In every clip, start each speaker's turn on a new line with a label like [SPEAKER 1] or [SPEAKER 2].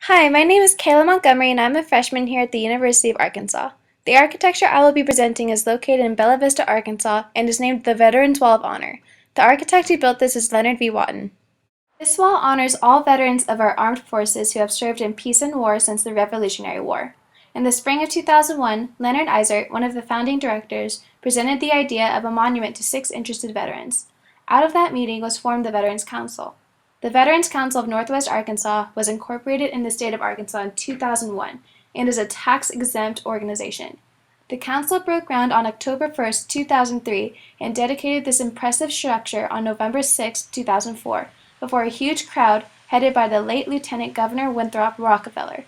[SPEAKER 1] Hi, my name is Kayla Montgomery and I'm a freshman here at the University of Arkansas. The architecture I will be presenting is located in Bella Vista, Arkansas and is named the Veterans Wall of Honor. The architect who built this is Leonard V. Wotton. This wall honors all veterans of our armed forces who have served in peace and war since the Revolutionary War. In the spring of 2001, Leonard Eisert, one of the founding directors, presented the idea of a monument to 6 interested veterans. Out of that meeting was formed the Veterans Council. The Veterans Council of Northwest Arkansas was incorporated in the state of Arkansas in 2001 and is a tax-exempt organization. The council broke ground on October 1, 2003 and dedicated this impressive structure on November 6, 2004 before a huge crowd headed by the late Lieutenant Governor Winthrop Rockefeller.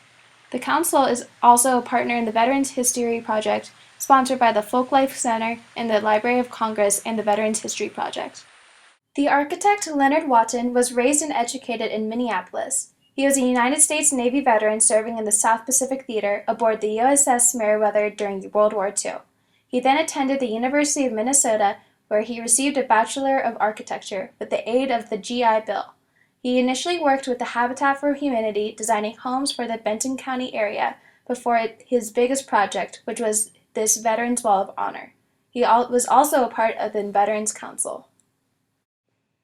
[SPEAKER 1] The council is also a partner in the Veterans History Project, sponsored by the Folklife Center and the Library of Congress and the Veterans History Project. The architect Leonard Wotton was raised and educated in Minneapolis. He was a United States Navy veteran serving in the South Pacific Theater aboard the USS Meriwether during World War II. He then attended the University of Minnesota, where he received a Bachelor of Architecture with the aid of the GI Bill. He initially worked with the Habitat for Humanity, designing homes for the Benton County area before his biggest project, which was this Veterans Wall of Honor. He was also a part of the Veterans Council.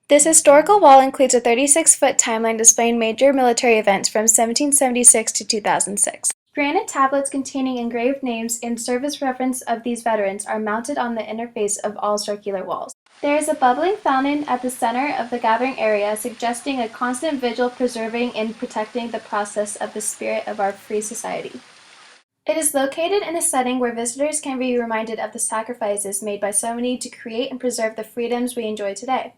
[SPEAKER 1] This historical wall includes a 36-foot timeline displaying major military events from 1776 to 2006. Granite tablets containing engraved names and service reference of these veterans are mounted on the interface of all circular walls. There is a bubbling fountain at the center of the gathering area, suggesting a constant vigil preserving and protecting the process of the spirit of our free society. It is located in a setting where visitors can be reminded of the sacrifices made by so many to create and preserve the freedoms we enjoy today.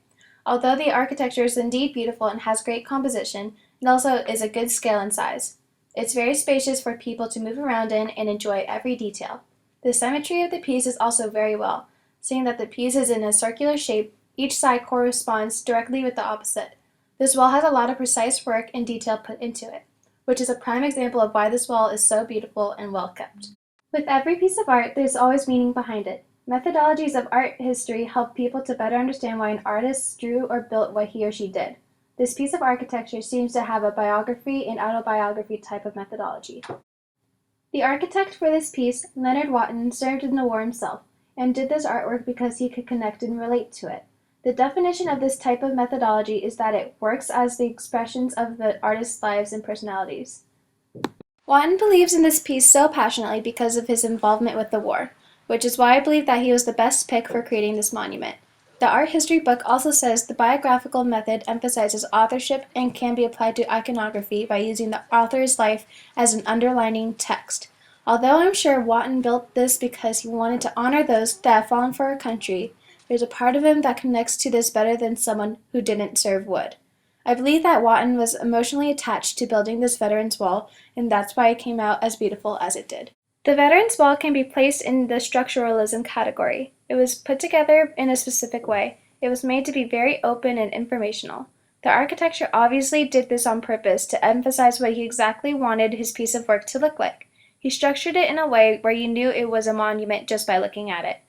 [SPEAKER 1] Although the architecture is indeed beautiful and has great composition, it also is a good scale and size. It's very spacious for people to move around in and enjoy every detail. The symmetry of the piece is also very well, seeing that the piece is in a circular shape, each side corresponds directly with the opposite. This wall has a lot of precise work and detail put into it, which is a prime example of why this wall is so beautiful and well kept. With every piece of art, there's always meaning behind it. Methodologies of art history help people to better understand why an artist drew or built what he or she did. This piece of architecture seems to have a biography and autobiography type of methodology. The architect for this piece, Leonard Wotton, served in the war himself, and did this artwork because he could connect and relate to it. The definition of this type of methodology is that it works as the expressions of the artist's lives and personalities. Wotton believes in this piece so passionately because of his involvement with the war, which is why I believe that he was the best pick for creating this monument. The art history book also says the biographical method emphasizes authorship and can be applied to iconography by using the author's life as an underlining text. Although I'm sure Wotton built this because he wanted to honor those that have fallen for our country, there's a part of him that connects to this better than someone who didn't serve would. I believe that Wotton was emotionally attached to building this Veterans Wall, and that's why it came out as beautiful as it did. The Veterans Wall can be placed in the structuralism category. It was put together in a specific way. It was made to be very open and informational. The architecture obviously did this on purpose to emphasize what he exactly wanted his piece of work to look like. He structured it in a way where you knew it was a monument just by looking at it.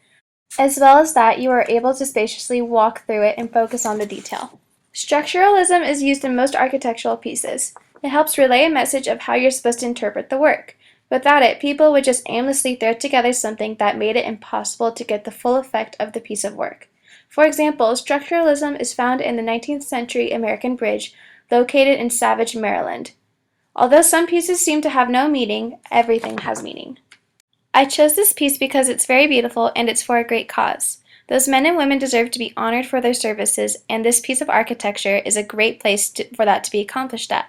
[SPEAKER 1] As well as that, you were able to spaciously walk through it and focus on the detail. Structuralism is used in most architectural pieces. It helps relay a message of how you're supposed to interpret the work. Without it, people would just aimlessly throw together something that made it impossible to get the full effect of the piece of work. For example, structuralism is found in the 19th century American bridge located in Savage, Maryland. Although some pieces seem to have no meaning, everything has meaning. I chose this piece because it's very beautiful and it's for a great cause. Those men and women deserve to be honored for their services, and this piece of architecture is a great place for that to be accomplished at.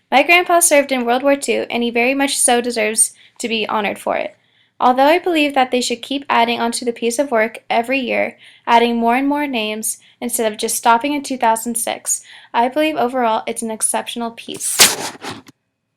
[SPEAKER 1] My grandpa served in World War II, and he very much so deserves to be honored for it. Although I believe that they should keep adding onto the piece of work every year, adding more and more names, instead of just stopping in 2006, I believe overall it's an exceptional piece.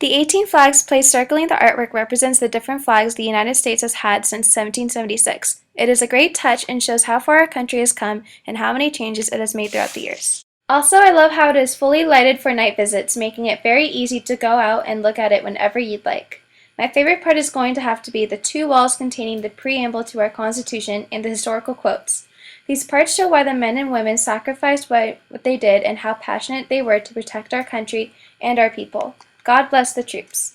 [SPEAKER 1] The 18 flags placed circling the artwork represents the different flags the United States has had since 1776. It is a great touch and shows how far our country has come and how many changes it has made throughout the years. Also, I love how it is fully lighted for night visits, making it very easy to go out and look at it whenever you'd like. My favorite part is going to have to be the 2 walls containing the preamble to our Constitution and the historical quotes. These parts show why the men and women sacrificed what they did and how passionate they were to protect our country and our people. God bless the troops.